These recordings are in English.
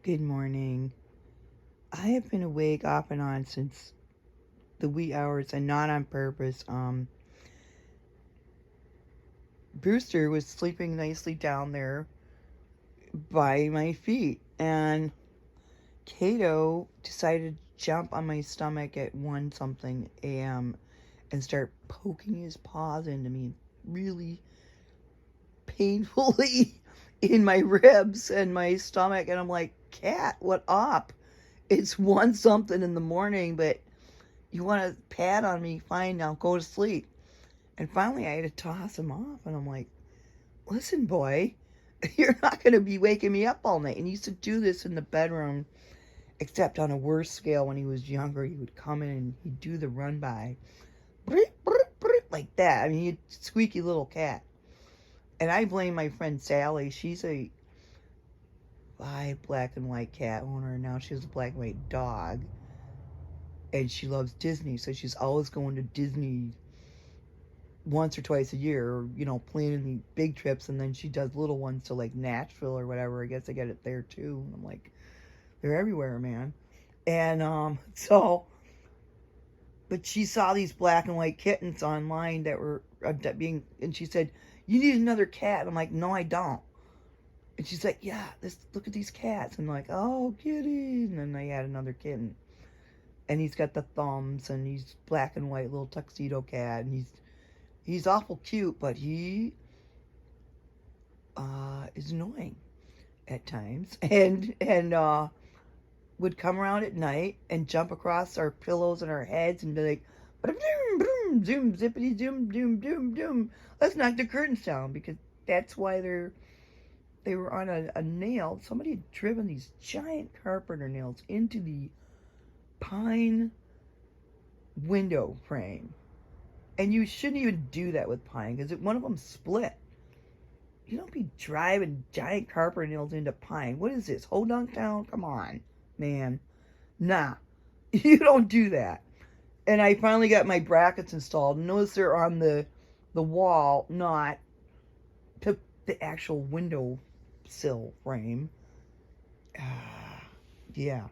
Good morning. I have been awake off and on since the wee hours and not on purpose. Brewster was sleeping nicely down there by my feet, and Cato decided to jump on my stomach at 1 something a.m. and start poking his paws into me really painfully in my ribs and my stomach. And I'm like, Cat, what up? It's 1 something in the morning, but you want to pat on me? Fine, now go to sleep. And finally, I had to toss him off. And I'm like, listen, boy, you're not going to be waking me up all night. And he used to do this in the bedroom, except on a worse scale when he was younger. He would come in and he'd do the run by like that. I mean, he'd squeaky little cat. And I blame my friend Sally. She's a black and white cat owner. Now she has a black and white dog. And she loves Disney. So she's always going to Disney once or twice a year, or, planning the big trips, and then she does little ones to like Nashville or whatever. I guess I get it there too. And I'm like, they're everywhere, man. And but she saw these black and white kittens online that were being, and she said, "You need another cat." And I'm like, "No, I don't." And she's like, "Yeah, look at these cats." And I'm like, "Oh, kitty." And then I had another kitten, and he's got the thumbs, and he's black and white little tuxedo cat, and he's awful cute, but he is annoying at times, and would come around at night and jump across our pillows and our heads and be like, boom, boom, zoom, zippity, zoom, doom, doom, doom. Let's knock the curtains down, because that's why they were on a nail. Somebody had driven these giant carpenter nails into the pine window frame. And you shouldn't even do that with pine, because one of them split. You don't be driving giant carpenter nails into pine. What is this? Hodunk Town? Come on, man. Nah, you don't do that. And I finally got my brackets installed. Notice they're on the wall, not the actual window sill frame. Yeah,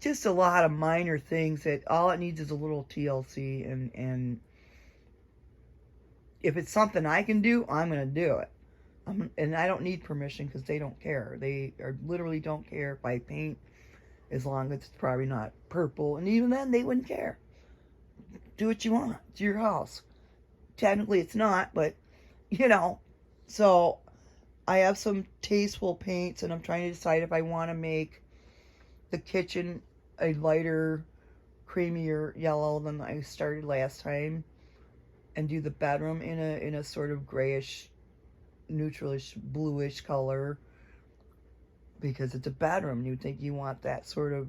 just a lot of minor things that all it needs is a little TLC, and if it's something I can do, I'm gonna do it. And I don't need permission, because they don't care. They literally don't care if I paint, as long as it's probably not purple. And even then, they wouldn't care. Do what you want. It's your house. Technically, it's not, but you know. So I have some tasteful paints, and I'm trying to decide if I want to make the kitchen a lighter, creamier yellow than I started last time, and do the bedroom in a sort of grayish, neutralish, bluish color, because it's a bedroom. You'd think you want that sort of,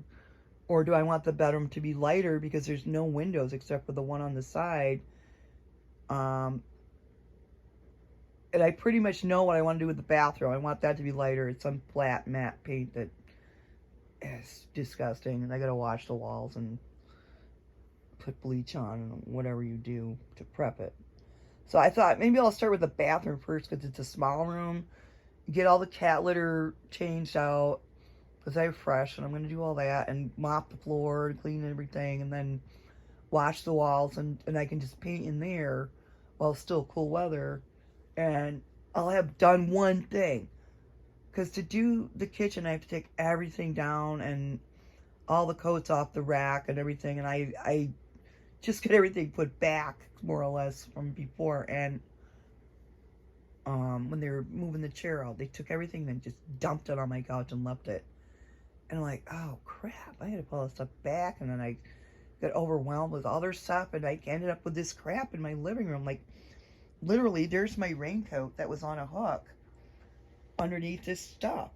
or do I want the bedroom to be lighter because there's no windows except for the one on the side? Um, and I pretty much know what I want to do with the bathroom. I want that to be lighter. It's some flat matte paint that is disgusting, and I gotta wash the walls and put bleach on and whatever you do to prep it. So I thought maybe I'll start with the bathroom first, because it's a small room. Get all the cat litter changed out, because I have fresh, and I'm going to do all that, and mop the floor and clean everything, and then wash the walls, and I can just paint in there while it's still cool weather, and I'll have done one thing. Because to do the kitchen, I have to take everything down and all the coats off the rack and everything, and I just get everything put back, more or less, from before. And when they were moving the chair out, they took everything and just dumped it on my couch and left it. And I'm like, oh crap, I had to pull this stuff back. And then I got overwhelmed with other stuff, and I ended up with this crap in my living room. Like, literally, there's my raincoat that was on a hook underneath this stuff.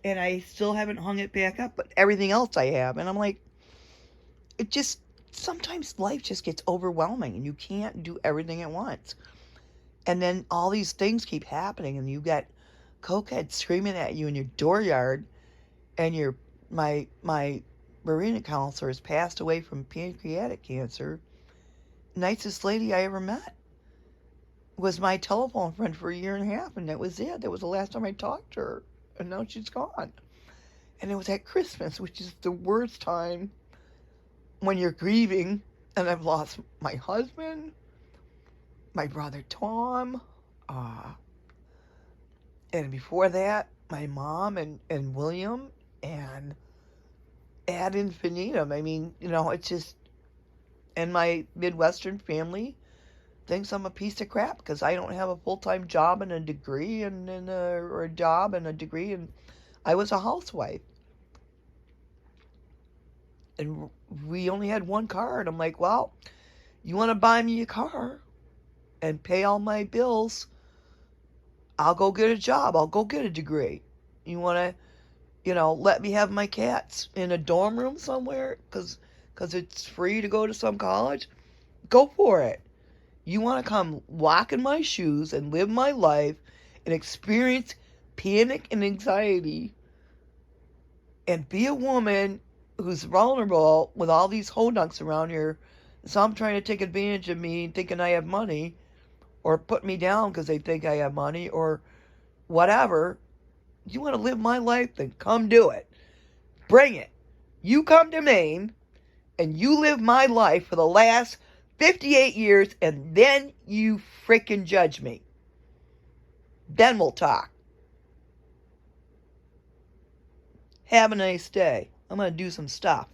And I still haven't hung it back up, but everything else I have. And I'm like, it just, sometimes life just gets overwhelming, and you can't do everything at once. And then all these things keep happening, and you got cokehead screaming at you in your dooryard, and my marina counselor has passed away from pancreatic cancer. Nicest lady I ever met. Was my telephone friend for a year and a half, and that was it. That was the last time I talked to her, and now she's gone. And it was at Christmas, which is the worst time when you're grieving. And I've lost my husband, my brother Tom, and before that, my mom and William and ad infinitum. I mean, it's just, and my Midwestern family thinks I'm a piece of crap because I don't have a full-time job and a degree or a job and a degree, and I was a housewife. And we only had one car, and I'm like, well, you want to buy me a car and pay all my bills, I'll go get a job. I'll go get a degree. You want to, let me have my cats in a dorm room somewhere because it's free to go to some college? Go for it. You want to come walk in my shoes and live my life and experience panic and anxiety and be a woman who's vulnerable with all these hodunks around here. Some trying to take advantage of me thinking I have money or put me down because they think I have money or whatever. You want to live my life? Then come do it. Bring it. You come to Maine and you live my life for the last 58 years and then you freaking judge me. Then we'll talk. Have a nice day. I'm going to do some stuff.